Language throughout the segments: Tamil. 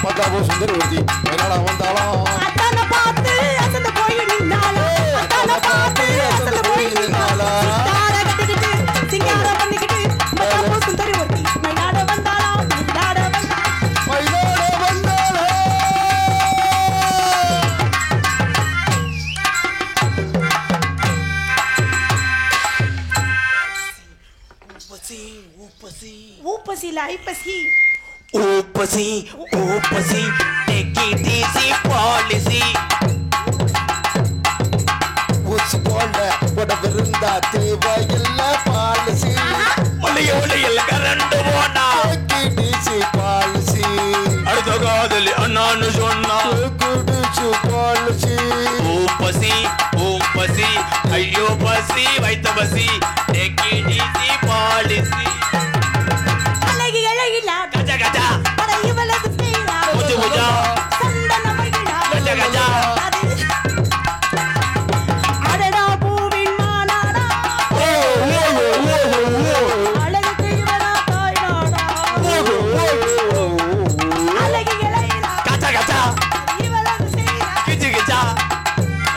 பத்தாபோ சுந்தரவர்த்தி என்னால வந்தாலும் அத்தனை பார்த்து அசந்து போய் நின்னாலும் அத்தனை பார்த்து அசந்து போய் நின்னாலும் தார கட்டிக்கிட்டு சிங்கார பண்ணிக்கிட்டு பத்தாபோ சுந்தரவர்த்தி மயிலாட வந்தாலும் மயிலாட வந்தாலும் ஊப்பசி லைப்பசி ஊப்பசி ஊப்பசி டெக்கிடிசி பாலிசி ஊசி போல உடவிருந்தா தேவையில்ல பாலிசி ஒளிய ஒளியில் கரண்டு போனா டிசி பாலிசி அடுத்த காதலி அண்ணான்னு சொன்னா குடிச்சு பாலிசி ஊப்பசி ஊப்பசி ஐயோ பசி வைத்த பசி டெக்கிடிசி பாலிசி அழகி அழகிலா கஜா கஜா அட இவளது பேரா முஜு முஜா சந்தன மகிழா கஜா கஜா அடடா பூவின் மானாடா அழகுக்கு இவளா தாய்நாடா அழகி அழகிலா கஜா கஜா இவளது பேரா கிச்சு கிச்சா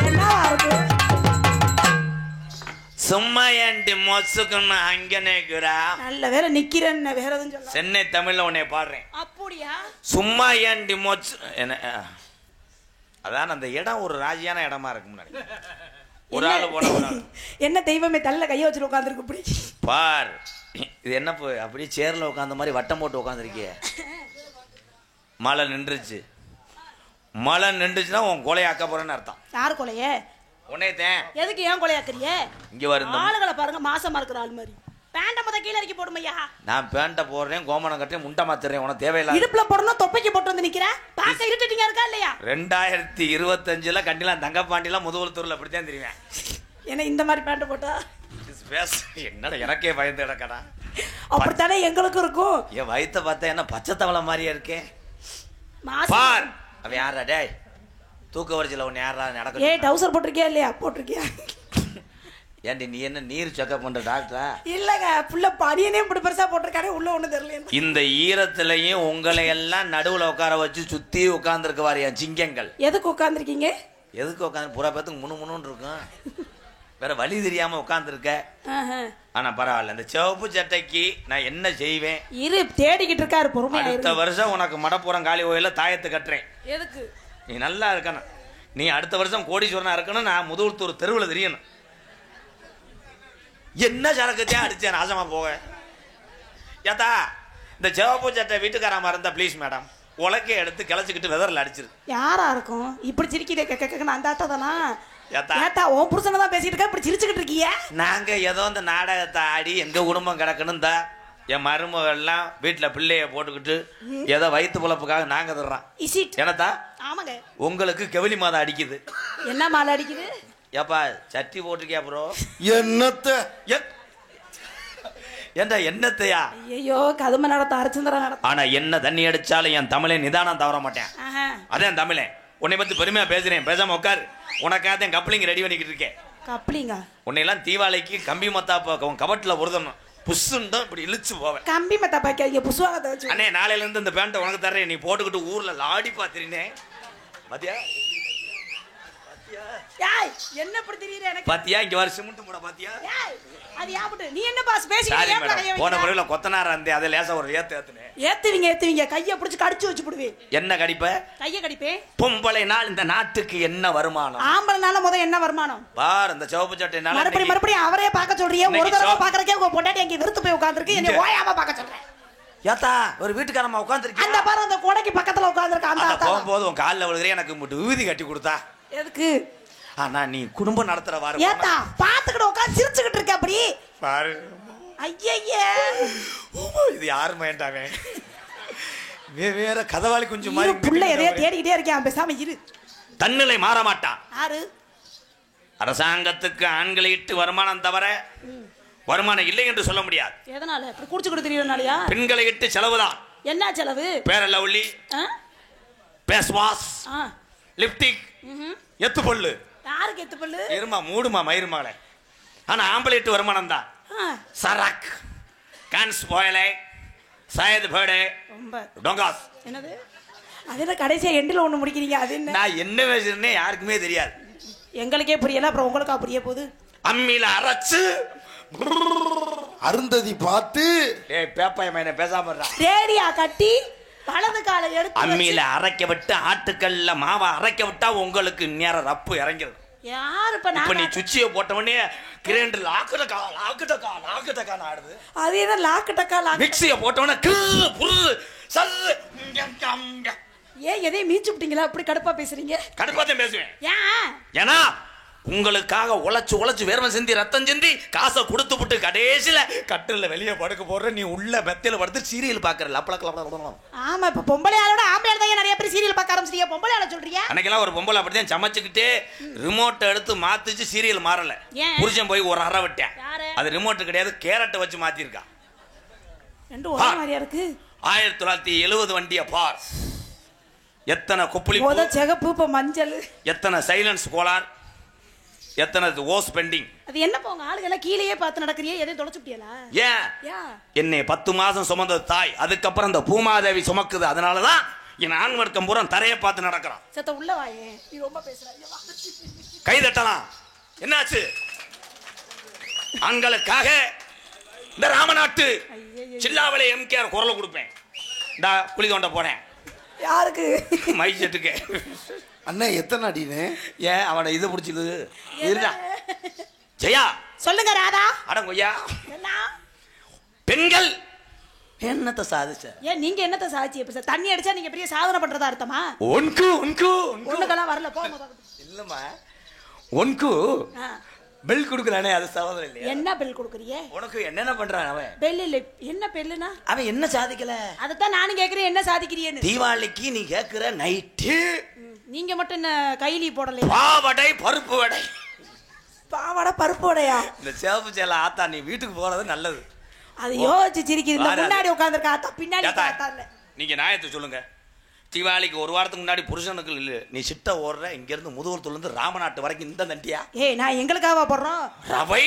என்னவா இருக்கு சும்மா ஏன்டி மொசுக்குன்னு அங்க நேக்குறா நல்ல வேற நிக்கிறேன்னு வேற எதுவும் சொல்ல சென்னை தமிழ்ல உன்னை பாடுறேன் அப்படியா சும்மா ஏன்டி மொச்சு என்ன அதான் அந்த இடம் ஒரு ராஜியான இடமா இருக்கு முன்னாடி ஒரு ஆளு போன ஒரு ஆளு என்ன தெய்வமே தள்ள கைய வச்சுட்டு உட்காந்துருக்கு இப்படி பார் இது என்ன அப்படியே சேர்ல உட்காந்த மாதிரி வட்டம் போட்டு உட்காந்துருக்கிய மழை நின்றுச்சு மழை நின்றுச்சுன்னா உன் கொலையாக்க போறேன்னு அர்த்தம் யார் கொலையே உன்னையத்தேன் எதுக்கு ஏன் கொலையாக்குறிய இங்க வருந்த ஆளுகளை பாருங்க மாசமா இருக்கிற ஆள் மாதிரி பேண்ட முத கீழே இறக்கி போடுமையா நான் பேண்ட போடுறேன் கோமனம் கட்டுறேன் முண்டை மாத்துறேன் உனக்கு தேவையில்லை இடுப்புல போடணும் தொப்பைக்கு போட்டு வந்து நிக்கிறேன் பாக்க இருட்டுட்டீங்க இருக்கா இல்லையா 2025 கண்டிலாம் தங்கப்பாண்டிலாம் முதுகுளத்தூர்ல அப்படித்தான் தெரியுவேன் ஏன்னா இந்த மாதிரி பேண்ட் போட்டா என்னடா எனக்கே பயந்து கிடக்கடா அப்படித்தானே எங்களுக்கும் இருக்கும் என் வயிற்ற பார்த்தா என்ன பச்சை தவளை மாதிரியா இருக்கேன் மாசம் பார் அவன் யாரா டேய் தூக்க வரிசையில் ஒன்று யாரா நடக்க ஏய் டவுசர் போட்டிருக்கியா இல்லையா போட்டிருக்கியா ஏன்டி நீ என்ன நீர் செக்அப் பண்ற டாக்டரா இல்லங்க புள்ள பனியனே இப்படி பெருசா போட்டிருக்கானே உள்ள ஒண்ணு தெரியல இந்த ஈரத்திலையும் உங்களை எல்லாம் நடுவுல உட்கார வச்சு சுத்தி உட்கார்ந்துருக்கு வாரியா சிங்கங்கள் எதுக்கு உட்காந்துருக்கீங்க எதுக்கு உட்காந்து புறா பேத்துக்கு முன்னு இருக்கும் வேற வழி தெரியாம உட்காந்துருக்க ஆனா பரவாயில்ல இந்த சிவப்பு சட்டைக்கு நான் என்ன செய்வேன் இரு தேடிக்கிட்டு இருக்காரு பொறுமையா அடுத்த வருஷம் உனக்கு மடப்புறம் காலி கோயில தாயத்தை கட்டுறேன் எதுக்கு நீ நல்லா இருக்கணும் நீ அடுத்த வருஷம் கோடீஸ்வரனா இருக்கணும் நான் முதுகுளத்தூர் தெருவில் தெரியணும் என்ன சரக்குத்தையும் அடிச்சேன் நாசமா போக ஏத்தா இந்த சிவப்பு சட்டை வீட்டுக்காரமா இருந்தா ப்ளீஸ் மேடம் உலக்கை எடுத்து கிளச்சிக்கிட்டு வெதரில் அடிச்சிரு யாரா இருக்கும் இப்படி சிரிக்கிட்டே கேட்க அந்த ஆட்டா தானா ஏத்தா ஏத்தா உன் புருஷனை தான் பேசிட்டு இருக்க இப்படி சிரிச்சுக்கிட்டு இருக்கிய நாங்க ஏதோ இந்த நாடகத்தை ஆடி எங்க குடும்பம் கிடக்கணும் தான் என் மருமகள்லாம் வீட்டில் பிள்ளைய போட்டுக்கிட்டு ஏதோ வயிற்று பொழப்புக்காக நாங்க தர்றோம் என்னத்தா ஆமாங்க உங்களுக்கு கெவிலி மாதம் அடிக்குது என்ன மாலை அடிக்குது ஏப்பா சட்டி போட்டிருக்கியா ப்ரோ என்னத்த ஏண்டா என்னத்தையா ஐயோ கதுமை நடத்த அரைச்சுந்தரா நடத்த ஆனா என்ன தண்ணி அடிச்சாலும் என் தமிழை நிதானம் தவற மாட்டேன் அதான் தமிழே உன்னை பத்தி பெருமையா பேசுறேன் பேசாம உட்காரு உனக்காக என் கப்ளிங் ரெடி பண்ணிக்கிட்டு இருக்கேன் கப்ளிங்கா உன்னை எல்லாம் தீபாவளிக்கு கம்பி மத்தா கபட்டில் உருதணும் புஷ்ஷுன்னு இப்படி இழுச்சு போவேன் கம்பி மத்தா பாக்க புசுவாக வச்சு அண்ணே நாளையில இருந்து இந்த பேண்ட்டை உனக்கு தர்றேன் நீ போட்டுக்கிட்டு ஊர்ல லாடி பாத்திரினே பாத்தியா என்ன இப்படி தெரியற எனக்கு பாத்தியா இங்க வர சிமெண்ட் மூட பாத்தியா அது யாபட்டு நீ என்ன பாஸ் பேசிக்கிட்டே மேடம் போன முறையில கொத்தனாரா இருந்தே அதை லேசா ஒரு ஏத்துனே ஏத்துவீங்க கையை பிடிச்சு கடிச்சு வச்சு போடுவேன் என்ன கடிப்ப கையை கடிப்பேன் பொம்பளை நாள் இந்த நாட்டுக்கு என்ன வருமானம் ஆம்பளைனால முத என்ன வருமானம் பார் இந்த சிவப்பு சட்டைனால மறுபடியும் அவரே பார்க்க சொல்றியே ஒரு தடவை பாக்குறக்கே உங்க பொண்டாட்டி அங்க விருத்து போய் உட்கார்ந்திருக்கு என்ன ஓயாம பார்க்க சொல்றேன் ஏத்தா ஒரு வீட்டுக்காரமா உட்கார்ந்திருக்கீங்க அந்த பாரு அந்த கோடைக்கு பக்கத்துல உட்கார்ந்திருக்க அந்த போகும்போது உன் கால்ல விழுகிறே எனக்கு மட்டும் விபூதி கட்டி கொடுத்தா எதுக்கு ஆனா நீ குடும்பம் நடத்துற வாரு ஏத்தா பாத்துக்கிட்டு உட்கார்ந்து சிரிச்சுக்கிட்டு இருக்க அப்படி பாரு ஐயே இது யாரு வேண்டாமே வேற கதவாளி கொஞ்சம் மாதிரி புள்ள எதையோ தேடிக்கிட்டே இருக்கேன் பேசாம இரு தன்னிலை மாற மாட்டான் யாரு அரசாங்கத்துக்கு ஆண்களை இட்டு வருமானம் தவிர வருமானம் இல்லை என்று சொல்ல முடியாது எதனால இப்படி குடிச்சுக்கிட்டு தெரியறனாலயா பெண்களை இட்டு செலவுதான் என்ன செலவு பேரல்ல உள்ளி பேஸ் வாஷ் லிப்டிக் எத்து பொல்லு யாருக்கு எத்து பல்லு இருமா மூடுமா மயிருமாளே ஆனா ஆம்பளை இட்டு வருமானம் தான் சரக் கான்ஸ் போயலை சயது பேடே ரொம்ப டொங்காஸ் என்னது அது என்ன கடைசியா எண்டில் ஒண்ணு முடிக்கிறீங்க? அது என்ன? நான் என்ன பேசுறேன்னே யாருக்குமே தெரியாது. எங்களுக்கே புரியல, அப்புறம் உங்களுக்கா புரிய போகுது? அம்மியில அரைச்சு அருந்ததி பார்த்து பேப்பாய மைன பேசாம ரேடியா கட்டி வலது காலை எடுத்து அம்மியில அரைக்க விட்டு ஆட்டுக்கல்ல மாவை அரைக்க விட்டா உங்களுக்கு நேரம் ரப்பு இறங்கிடும். யாரு இப்ப நீ சுச்சியை போட்ட உடனே கிரைண்டர் லாக்கு ஆடுது. அது என்ன லாக்கு டக்கா லாக்கு? மிக்சியை போட்ட உடனே கிரு புரு சல்லு. ஏன் எதையும் மீச்சு விட்டீங்களா? அப்படி கடுப்பா பேசுறீங்க? கடுப்பாத்தான் பேசுவேன். ஏன்? ஏன்னா உங்களுக்காக உழைச்சு வேர்வை சிந்தி ரத்தம் சிந்தி காசை கொடுத்து விட்டு கடைசியில கட்டில வெளியே படுக்க போடுற நீ உள்ள மெத்தையில படுத்து சீரியல் பாக்குற லப்பளக்கலாம். ஆமா, இப்ப பொம்பளை ஆளோட ஆம்பளை தான் நிறைய பேர் சீரியல் பார்க்க ஆரம்பிச்சிட்டீங்க. பொம்பளை ஆள சொல்றீங்க? அன்னைக்கெல்லாம் ஒரு பொம்பளை அப்படிதான் சமைச்சுக்கிட்டு ரிமோட்டை எடுத்து மாத்திச்சு சீரியல் மாறல. புருஷன் போய் ஒரு அறை விட்டேன். அது ரிமோட் கிடையாது, கேரட்டை வச்சு மாத்திருக்கா. ரெண்டு ஒரே மாதிரியா இருக்கு. 1970 வண்டிய பார். எத்தனை குப்புளி சிகப்பு, இப்ப மஞ்சள், எத்தனை சைலன்ஸ் கோளார், எத்தனை ஓஸ் பெண்டிங். அது என்ன போங்க ஆளுகெல்லாம் கீழேயே பார்த்து நடக்கறியே, எதையும் தொலைச்சுட்டியலா? ஏன் என்னை 10 மாசம் சுமந்தது தாய், அதுக்கப்புறம் இந்த பூமாதேவி சுமக்குது. அதனாலதான் என் ஆண் வர்க்கம் பூரா தரையை பார்த்து நடக்கிறான். சத்த உள்ள வாயே, நீ ரொம்ப பேசுற. கை தட்டலாம். என்னாச்சு? ஆண்களுக்காக இந்த ராமநாட்டு சில்லாவளை எம்கேஆர் குரல் கொடுப்பேன். இந்த குழி தோண்ட போனேன். யாருக்கு? மைசெட்டுக்கு. அண்ணா எத்தனை அடின்னு? ஏன் அவனை இது பிடிச்சிக்குது? ஜெயா சொல்லுங்க ராதா. அடங்கொய்யா, பெண்கள் என்னத்தை சாதிச்ச? ஏன் நீங்க என்னத்தை சாதிச்சு? தண்ணி அடிச்சா நீங்க பெரிய சாதனை பண்றதா அர்த்தமா? ஒண்ணுக்கெல்லாம் வரல போ. இல்லம்மா, ஒன்கு பெல் குடுக்கறானே அது சவாதம் இல்லையா? என்ன பெல் குடுக்குறியே? உனக்கு என்னென்ன பண்றான் அவன்? பெல் இல்ல, என்ன பெல்லுனா? அவன் என்ன சாதிக்கல? அதத்தான் நானும் கேக்குறேன், என்ன சாதிக்கிறீன்னு. தீபாவளிக்கு நீ கேக்குற நைட்டு நீங்க மட்டும் என்ன கைலி போடல? பாவடை பருப்பு வடை. பாவடை பருப்பு வடையா? இந்த சேப்பு சேல ஆத்தா நீ வீட்டுக்கு போறது நல்லது. அது யோசிச்சு சிரிக்குது. முன்னாடி உட்கார்ந்திருக்க ஆத்தா, பின்னாடி ஆத்தா இல்ல. நீங்க நியாயத்தை சொல்லுங்க. தீபாவளிக்கு ஒரு வாரத்துக்கு முன்னாடி புருஷனுக்கு இல்ல நீ சிட்ட ஓடுற, இங்க இருந்து முதுகுளத்துல இருந்து ராமநாட்டு வரைக்கும் இந்த தண்டியா? ஏய், நான் எங்களுக்காக போடுறோம். ரவை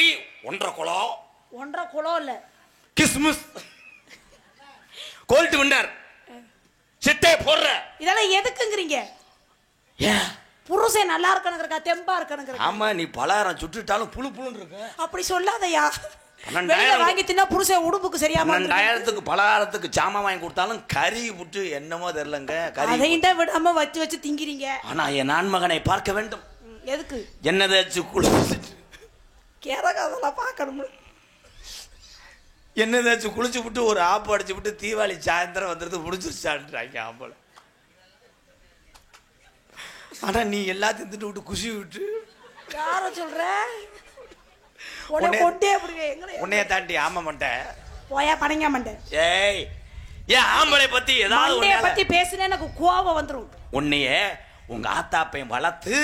1.5 குளம். 1.5 குளம் இல்ல, கிஸ்மிஸ் கோல்ட் விண்டர் சிட்டே போடுற. இதெல்லாம் எதுக்குங்கறீங்க? ஏன்? புருஷன் நல்லா இருக்கணுங்கறக்கா, தெம்பா இருக்கணுங்கறக்கா. ஆமா, நீ பலகாரம் சுட்டுட்டாலும் புளு புளுன்னு இருக்கு. அப்படி சொல்லாதயா. 12,000 வாங்கி தின்னா புருஷன் உடுப்புக்கு சரியாம. 12,000க்கு பலகாரத்துக்கு சாமான் வாங்கி கொடுத்தாலும் கறி விட்டு என்னமோ தெரியலங்க. அதையும் தான் விடாம வச்சு திங்கிறீங்க. ஆனா என் ஆண்மகனை பார்க்க வேண்டும். எதுக்கு? என்னதாச்சும் குளிச்சு கேரகாதெல்லாம் பார்க்கணும். என்னதாச்சும் குளிச்சு விட்டு ஒரு ஆப்பு அடிச்சு விட்டு தீபாவளி சாயந்தரம் வந்துருந்து முடிச்சிருச்சான்றாங்க ஆம்பளை. ஆனா நீ எல்லாத்தையும் திட்டு விட்டு குஷி விட்டு. யார சொல்ற? உன்னைய தாண்டி ஆமா மாட்டேன். போயா பணங்க மாட்டேன். ஏய், ஏன் ஆம்பளை பத்தி ஏதாவது உன்னைய பத்தி பேசினா எனக்கு கோபம் வந்துரும். உன்னைய உங்க ஆத்தாப்பையும் வளர்த்து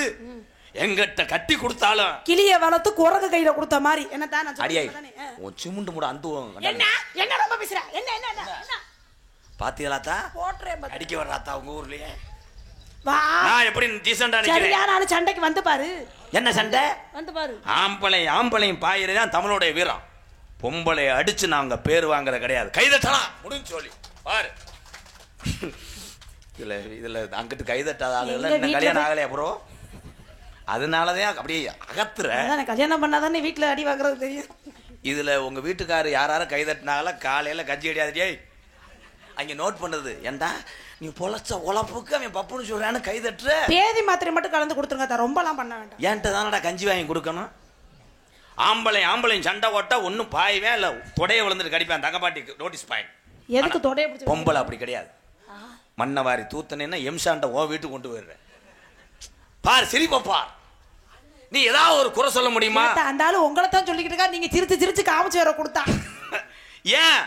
எங்கிட்ட கட்டி கொடுத்தாலும் கிளிய வளர்த்து குரங்கு கையில கொடுத்த மாதிரி என்ன தான் நான் சொல்றேன். உன் சிமுண்டு மூட அந்த என்ன என்ன ரொம்ப பேசுற? என்ன என்ன என்ன பாத்தீங்களாத்தா? போட்றேன் அடிக்க வர்றாத்தா உங்க ஊர்லயே. வா, நான் எப்படி டீசெண்டா நிக்கிறேன். சரியா, நான் சண்டைக்கு வந்து பாரு. என்ன சண்டை? வந்து பாரு. ஆம்பளையும் பாயிரதான் தமிழோட வீரம். பொம்பளை அடிச்சு நாங்க பேர் வாங்குற கிடையாது. கைதட்டலாம் முடிஞ்சு சொல்லி பாரு. இதுல அங்கிட்டு கைதட்டாத ஆளுகள் என்ன கல்யாணம் ஆகலையா ப்ரோ? அதனாலதான் அப்படியே அகத்துற. கல்யாணம் பண்ணாதானே வீட்டுல அடி வாங்குறது தெரியும். இதுல உங்க வீட்டுக்காரர் யாரும் கைதட்டினாங்களா? காலையில கஞ்சி அடியாதிரியே அங்க நோட் பண்ணது. ஏண்டா நீ பொழைச்ச உழப்புக்கு அவன் பப்புன்னு சொல்றான்னு கைதட்டுற. பேதி மாத்திரை மட்டும் கலந்து கொடுத்துருங்க, ரொம்பலாம் பண்ண வேண்டாம். ஏன்ட்ட தானடா கஞ்சி வாங்கி கொடுக்கணும். ஆம்பளையும் சண்டை ஓட்டா ஒன்னும் பாயவே இல்ல, தொடைய விழுந்துட்டு கடிப்பான். தங்கப்பாட்டிக்கு நோட்டீஸ் பாயிண்ட். எதுக்கு தொடைய பிடிச்சி? பொம்பளை அப்படி கிடையாது. மண்ணை வாரி தூத்தனேன்னா எம்சாண்ட ஓ வீட்டுக்கு கொண்டு போயிடுறேன். பாரு சிரிப்பா. நீ ஏதாவது ஒரு குறை சொல்ல முடியுமா? அந்த ஆளு உங்களை தான் சொல்லிக்கிட்டு இருக்கா. நீங்க சிரிச்சு காமிச்சு வர கொடுத்தா ஏன்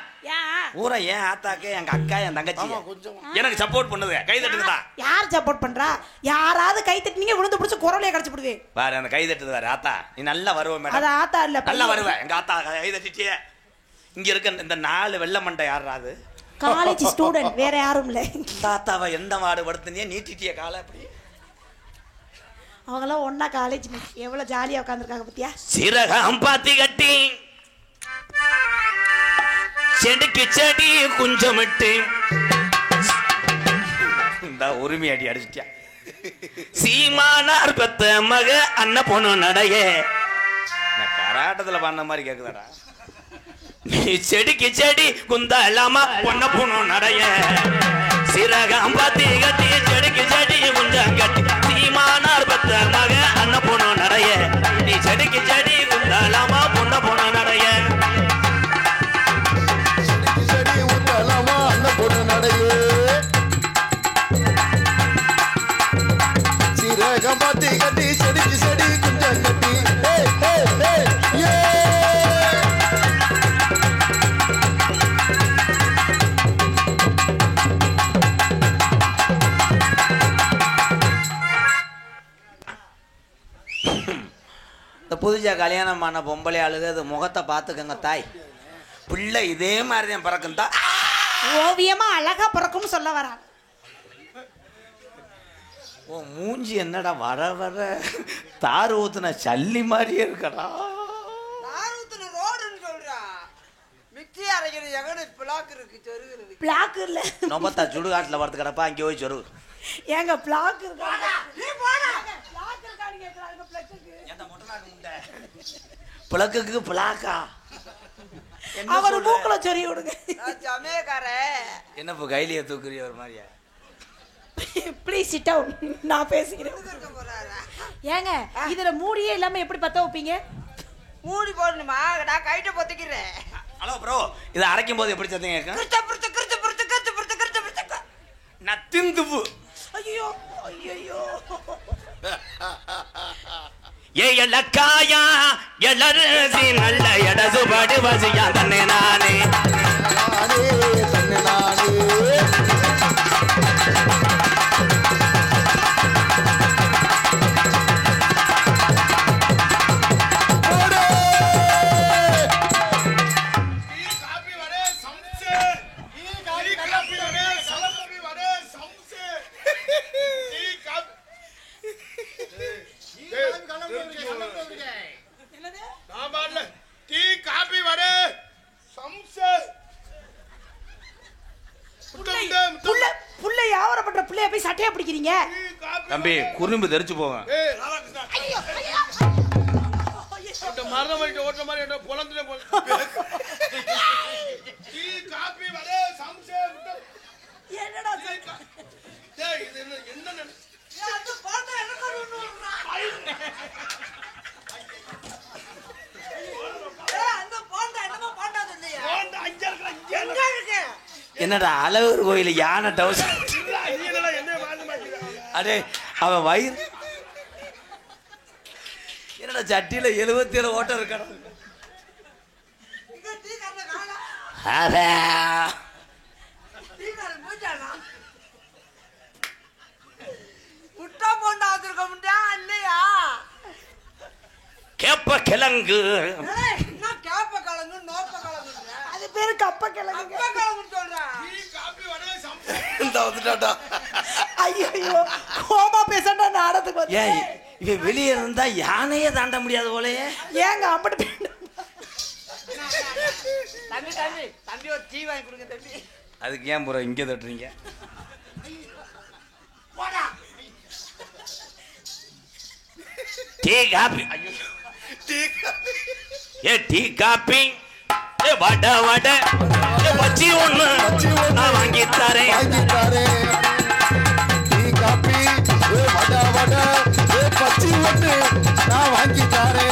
ஊரா ஏன் ஆத்தாக்கே எங்க அக்கா என் தங்கச்சி எனக்கு சப்போர்ட் பண்ணுது. கை தட்டுதா? யார் சப்போர்ட் பண்றா? யாராவது கை தட்டினீங்க விழுந்து பிடிச்சு குரலையே கடிச்சு விடுவேன். பாரு அந்த கை தட்டுது வேற. ஆத்தா நீ நல்லா வருவ மேடம். அது ஆத்தா இல்ல, நல்லா வருவ. எங்க ஆத்தா கை தட்டிட்டியே. இங்க இருக்க இந்த 4 வெள்ளை மண்டை யாராது? காலேஜ் ஸ்டூடெண்ட், வேற யாரும் இல்ல. தாத்தாவை எந்த மாடு படுத்துனியே நீட்டிட்டிய காலை அப்படி. அவங்களாம் ஒன்னா காலேஜ் எவ்வளவு ஜாலியா உட்காந்துருக்காங்க பத்தியா? சிறகம் பாத்தி கட்டி செடிக்கு செடி குஞ்சமிட்டு இந்த இந்த உரிமை அடி அடிச்சிட்டியா. சீமானார் பெத்த மக அண்ண பொண்ணு நடையே. நான் கராட்டத்துல பண்ண மாதிரி கேக்குதாடா. நீ செடிக்கு செடி குந்தலாமா பொண்ண பொண்ணு நடைய. சிறகம் பாத்தி கட்டி செடிக்கு செடி குந்தம் கட்டி. சீமானார் பெத்த மக அண்ண பொண்ணு நடைய. நீ செடிக்கு செடி குந்தலாமா பொண்ண பொண்ணு நடைய. செடி உண்டலாமா அண்ண பொண்ணு நடையே. சிறகம் பாத்தி கட்டி செடிக்கு செடி குஞ்சம் கட்டி. புதுச்சா கல்யாணம் பண்ண பொம்பளை ஆளுக அது முகத்தை பார்த்துக்கங்க தாய். பிள்ளை இதே மாதிரி தான் பிறக்கும் தான். ஓவியமா அழகா பிறக்கும்னு சொல்ல வரா. ஓ மூஞ்சி என்னடா வர வர தார் ஊத்துன சல்லி மாதிரியே இருக்கடா. தார் ஊத்துன ரோடுன்னு சொல்றா. மிக்ஸி அரைக்கிற எங்கட பிளாக் இருக்கு சொருகிறது. பிளாக் இல்ல. நொம்பத்தா சுடுகாட்டுல வரது கிடப்பா அங்கே போய் சொரு. ஏங்க பிளாக் இருக்கா? நீ போடா. பிளாக் இருக்கான்னு கேக்குறாங்க பிளக்குக்கு. ஏன்டா மொட்டை நாக்கு முண்டை? பிளக்குக்கு பிளாக்கா? அவர் மூக்குல சொறி விடுங்க. நான் சமயக்காரன். என்ன இப்போ கைலிய தூக்குறிய ஒரு மாதிரியா? Please sit down. நான் பேசிக்கிறேன். இருக்க போறாரா? ஏங்க இதுல மூடியே இல்லாம எப்படி பத்த வைப்பீங்க? மூடி போடணுமா? நான் கைட்ட பொத்திக்கிறேன். ஹலோ ப்ரோ, இதை அரைக்கும் போது எப்படி சத்தம் கேட்கும்? கிருத்த புருத்த கிருத்த புருத்த கிருத்த புருத்த கிருத்த புருத்த. நத்தின் துப்பு. ஐயோ ஐயோ. ஏ எலக்காயா எலரசி நல்ல எடசு பாடு வசியா தன்னே நானே. தன்னை நானே. புள்ள யாவரப்பட்ட புள்ளைய போய் சட்டையா பிடிக்கிறீங்க? தம்பி குறும்பு தெரிச்சு போவேன். என்னடா என்னடா அழகர் கோயில் யானை டவுஸ். அடே அவன் வயிறு என்னடா சட்டியில 77 ஓட்டம் இருக்கணும். முட்டை போண்டா வச்சிருக்க முடியா இல்லையா? கேப்ப கிழங்கு. நான் கேப்ப கிழங்கு நோப்ப கிழங்கு. அது பேரு கப்ப கிழங்கு. கப்ப கிழங்கு சொல்றேன். ஐயோ கோமா பேசண்டா நாடத்துக்கு வந்து. ஏன் இவன் வெளியே இருந்தா யானையே தாண்ட முடியாது போலயே. ஏங்க அப்படி தம்பி தம்பி தம்பி ஒரு டீ வாங்கி கொடுங்க தம்பி. அதுக்கு ஏன் ப்ரோ இங்கே தட்டுறீங்க? Tea coffee. ஏ டீ காபி ஏ வட வட ஏ பச்சி ஒண்ணு நான் வாங்கி தரேன். டீ காபி வட வட பச்சி ஒண்ணு நான் வாங்கி தரேன்.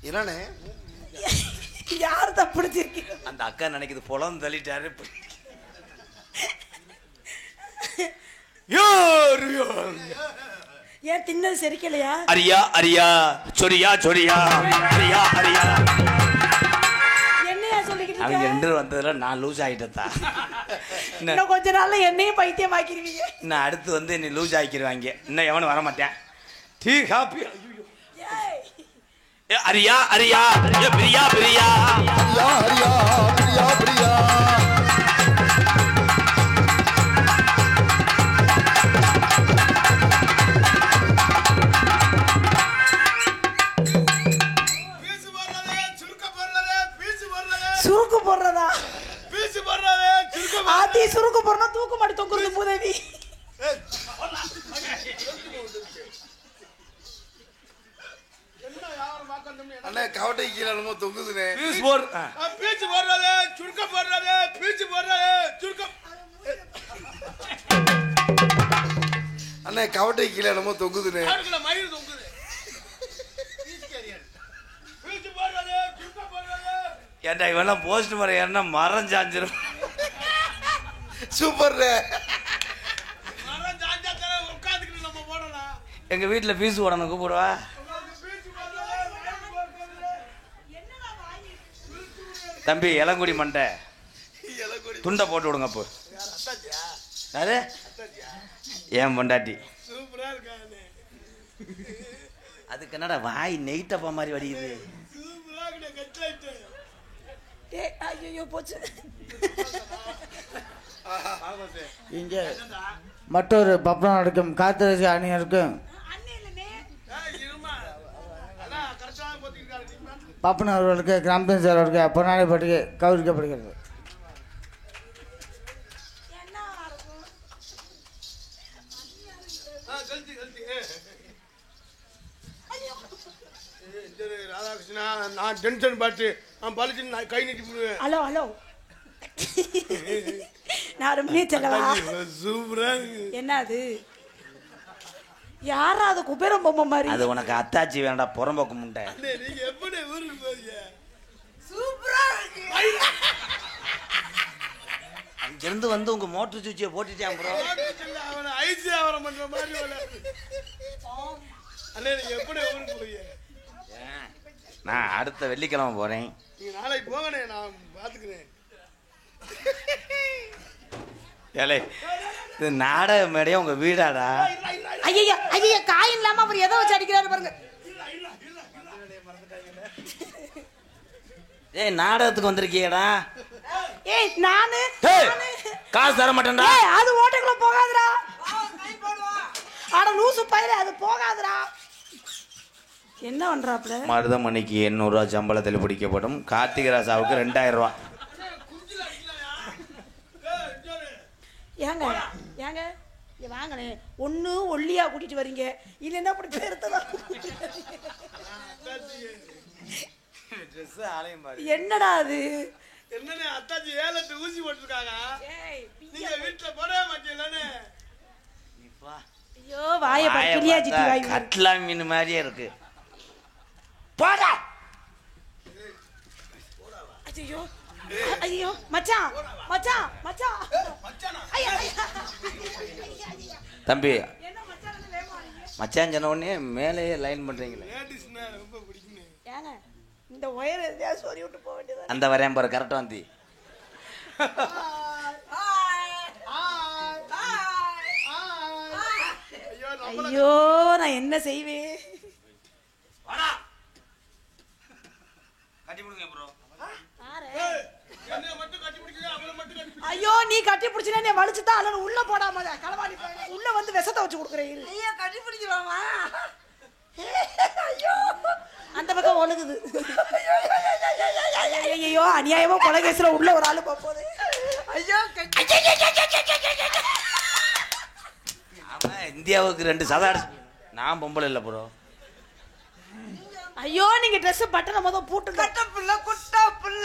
என்னண்ணே யார் தான் பிடிச்சிருக்கீங்க? அந்த அக்கா நினைக்குது புலம் தள்ளிட்டாரு. ஏன் தின்னது சரிக்கலையா? அரியா அரியா சொரியா சொரியா அரியா அரியா. என்னையா சொல்லிக்கிட்டு அவங்க இருக்க? 2 வந்ததுல நான் லூஸ் ஆயிட்டா. இன்னும் கொஞ்ச நாள்ல என்னையும் பைத்தியம் ஆக்கிடுவீங்க. இன்னும் அடுத்து வந்து என்னை லூஸ் ஆக்கிடுவாங்க. இன்னும் எவனும் வர மாட்டேன். டீ காபி அரியா அரியா ஏ பிரியா பிரியா ஹரியா ஹரியா பிரியா பிரியா. சுருக்கு போடுறதா பீச்சு போடுறாரு சுருக்க ஆத்தி சுருக்கு போறனா தூக்கு மாட்டி தொங்குறது மூதேவி அண்ணே கவட்டை கீழே என்னமோ தொங்குதுனே பீஸ் போர் பீச்சு போடுறாரு சுருக்க போடுறாரு பீச்சு போடுறாரு சுருக்க அண்ணே கவட்டை கீழே என்னமோ தொங்குதுனே மயிர் தொங்குது பீச்சு போடுறாரு சுருக்க போடுறாரு ஏன்டா இவெல்லாம் போஸ்ட் மரம் ஏன்னா மரம் சாஞ்சிரும் சூப்பர் எங்க வீட்டுல பீஸ் போடணும் கூப்பிடுவா தம்பி இளங்குடி மண்டை துண்டை போட்டு விடுங்க அப்போ அது ஏன் பொண்டாட்டி அதுக்கு என்னடா வாய் நெய்ட்டப்பா மாதிரி வடிக்குது ஐயோ போச்சு இங்கே மற்றொரு பப்பனம் நடக்கும் காத்திரசி அணியருக்கும் பப்பன் அவர்களுக்கு கிராமத்தின் செயலருக்கு பொன்னாடிப்பட்டிக்கு கௌரிக்கப்படுகிறது. ராதாகிருஷ்ணா நான் டென்ஷன் பார்த்து நான் பழிச்சு நான் கை நீட்டி போடுவேன். ஹலோ ஹலோ நான் ரொம்ப செல்லவா சூப்பரா என்ன அது யாரா அது குபேரம் பொம்மை மாதிரி அது உனக்கு அத்தாச்சி வேண்டாம் புறம்போக்கு முண்டை நீங்க எப்படி ஊருக்கு போவீங்க சூப்பரா அங்கிருந்து வந்து உங்க மோட்டர் சுவிட்சியை போட்டுட்டான் ப்ரோ அவனை ஐசி அவரை பண்ற மாதிரி அண்ணே நீங்க எப்படி ஊருக்கு போவீங்க நான் அடுத்த வெள்ளிக்கிழமை போறேன் நீங்க நாளைக்கு போங்கண்ணே நான் பாத்துக்கிறேன் ஏலே இது நாடக மேடையா உங்க வீடாடா ஐயா ஐயா காய் இல்லாம அவர் எதை வச்சு அடிக்கிறாரு பாருங்க ஏய் நாடகத்துக்கு வந்திருக்கியடா ஏய் நானு காசு தர மாட்டேன்டா ஏய் அது ஓட்டைக்குள்ள போகாதடா அட லூசு பையலே அது போகாதடா என்ன பண்றாப்ல மருதமணிக்கு 800 ரூபாய் சம்பளத்தில் பிடிக்கப்படும் கார்த்திகை ராசாவுக்கு 2000 ரூபாய் ஏங்க ஏங்க வாங்கண்ணே ஒண்ணு ஒல்லியா கூட்டிட்டு வரீங்க இல்லைன்னா அப்படி பெருத்ததா என்னடா அது என்னண்ணே அத்தாச்சி ஏலத்து ஊசி போட்டுருக்காங்க நீங்க வீட்டுல போட மாட்டீங்களானே ஐயோ வாய பக்கிலியா ஜிட்டி வாய் கட்லா மீன் மாதிரியே இருக்கு போடா ஐயோ ஐயோ மச்சான் மச்சான் மச்சான் ஐயா தம்பி என்ன மச்சான் வேமாறீங்க மச்சான் சொன்ன உடனே மேலேயே லைன் பண்றீங்களே லேடிஸ்னா ரொம்ப பிடிக்குமே ஏங்க இந்த ஒயர் எதையா சொறி விட்டு போக வேண்டியதா அந்த வரையும் பாரு கரெக்டா வந்து ஐயோ நான் என்ன செய்வேன் ஐயோ நீ கட்டி பிடிச்சினா நீ வலிச்சுதான் அல்ல உள்ள போடாம களவாடி உள்ள வந்து விஷத்தை வச்சு கொடுக்குறேன் ஐயோ கட்டி பிடிக்கலாமா ஐயோ அந்த பக்கம் ஒழுகுது ஐயோ அநியாயமா கொலை கேசுல உள்ள ஒரு ஆளு போகுது ஐயோ இந்தியாவுக்கு 2 சதா நான் பொம்பளை இல்ல ப்ரோ ஐயோ நீங்க Dress பட்டன மொத போட்டு கட்ட புள்ள குட்ட புள்ள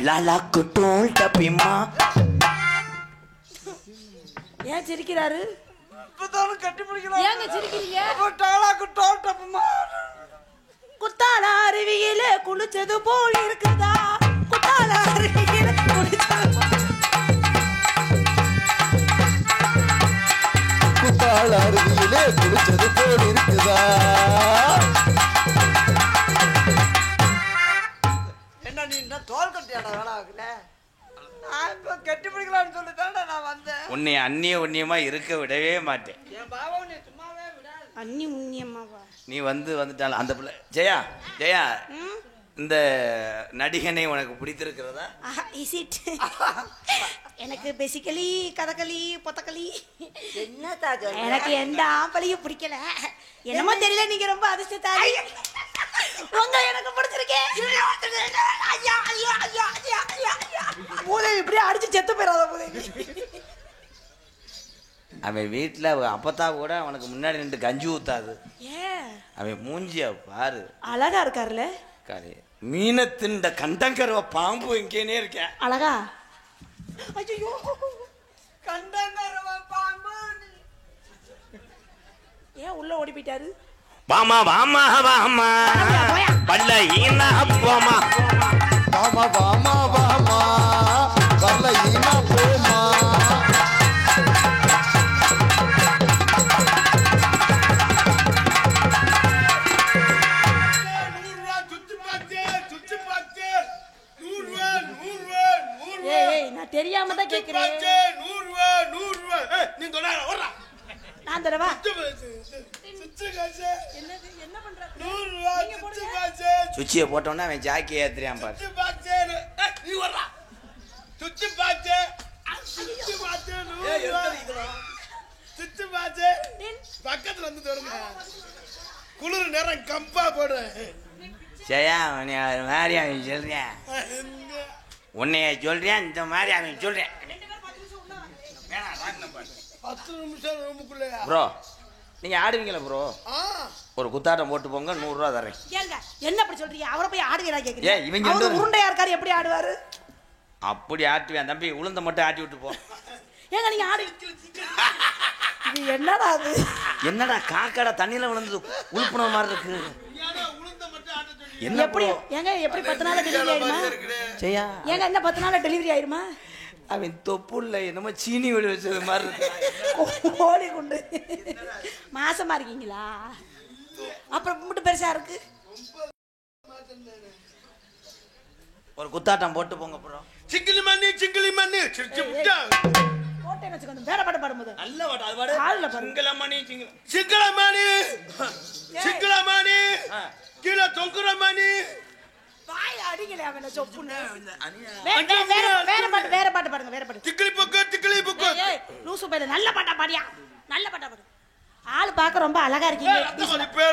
லாலா குட்டோல் டப்பிமா ஏன் சிரிக்கிறாரு இப்பதான் கட்டி பிடிக்கலாம் ஏங்க சிரிக்கிறீங்க குட்டோல் டப்புமா குத்தால அருவியில குளிச்சது போல் இருக்குதா குத்தால அருவியில குளிச்சது குத்தால அருவியில் தண்ணியிலே குளிச்சது போல் இருக்குதா? என்ன நீ என்ன தோல் கட்டியாடா வேலை ஆகுல? நான் இப்ப கெட்டி பிடிக்கலாம்னு சொல்லி தானே நான் வந்தேன். உன்னை அந்நியமா இருக்க விடவே மாட்டேன். என் பாவா உன்னை சும்மாவே விடாது. அண்ணி முன்னியம்மாவா? நீ வந்துட்டால அந்த பிள்ளை ஜெயா ஜெயா இந்த நடிகனை உனக்கு பிடித்திருக்கிறதா? Is it? எனக்கு பேசிக்கலி கதகளி பொத்தக்களி என்னத்தா சொல்ற? எனக்கு எந்த ஆம்பளையும் பிடிக்கல. என்னமோ தெரியல, நீங்க ரொம்ப அதிர்ஷ்டத்தாரி. உங்க எனக்கு பிடிச்சிருக்கேன். மூதேவி இப்படியே அடிச்சு செத்து போயிடாத மூதேவி. அவன் வீட்டுல அப்பத்தா கூட அவனுக்கு முன்னாடி நின்று கஞ்சி ஊத்தாது. ஏன்? அவன் மூஞ்சிய பாரு, அழகா இருக்காருல்ல? மீனை திண்ட கண்டங்கரவ பாம்பு எங்கேனே இருக்கேன். அழகா? ஐயோ, கண்டங்கரவ பாம்பு. ஏன் உள்ள ஓடி போயிட்டாரு? வாமா வாமா வாமா பல்ல ஈனா போமா. வாமா வாமா வாமா வரல ஈனா போமா. நான் தெரியாம தான் கேக்குறேன். நான் தரவா? என்ன பண்ற? சுச்சியை போட்டோன்னா அவன் ஜாக்கி ஏத்துறியான் பாரு. பக்கத்துல வந்து தருங்க. குளிர் நேரம் கம்பா போடு. ஜெயா உன்னை மாதிரி அவன் சொல்றேன், உன்னைய சொல்றேன், இந்த மாதிரி அவன் சொல்றேன். 10 நிமிஷம் ரூமுக்குள்ள. ப்ரோ நீங்க ஆடுவீங்களா ப்ரோ? ஒரு குத்தாட்டம் போட்டு போங்க, 100 ரூபா தரேன். ஏங்க என்ன அப்படி சொல்றீங்க? அவரை போய் ஆடுவீங்களா கேக்குறீங்க? ஏய் இவங்க அவரு உருண்டையா இருக்காரு, எப்படி ஆடுவாரு? அப்படி ஆட்டுவேன் தம்பி, உளுந்த மட்டும் ஆட்டி விட்டு போ. ஏங்க நீங்க ஆடு. இது என்னடா அது? என்னடா காக்கடா தண்ணியில விழுந்தது உழுப்புன மாதிரி இருக்கு. என்ன எப்படி ஏங்க எப்படி 10 நாள்ல டெலிவரி ஆயிருமா? ஜெயா ஏங்க என்ன 10 நாள்ல டெலிவரி ஆயிருமா? அவன் தொப்புள்ள என்னமோ சீனி வெளி வச்சது மாதிரி இருக்கு. கோழி குண்டு. மாசமா இருக்கீங்களா? அப்புறம் மட்டும் பெருசா இருக்கு. ஒரு குத்தாட்டம் போட்டு போங்க ப்ரோ. சிங்கிலி மண்ணி சிரிச்சு விட்டா போட்டேன்னு வச்சுக்கோங்க. வேற பாட்டு பாடும்போது நல்ல வாடா அது பாடு. ஆளுல பாரு. சிங்கிலமணி கீழே தொங்குறமணி. வாயில அடிக்கல அவன சொப்புன்னு. வேற பாட்டு பாடுங்க. வேற பாட்டு. திக்கிலி புக்கு. ஏய் லூசு பையல, நல்ல பாட்டா பாடியா? நல்ல பாட்டா பாடு. ஆளு பார்க்க ரொம்ப அழகா இருக்கீங்க.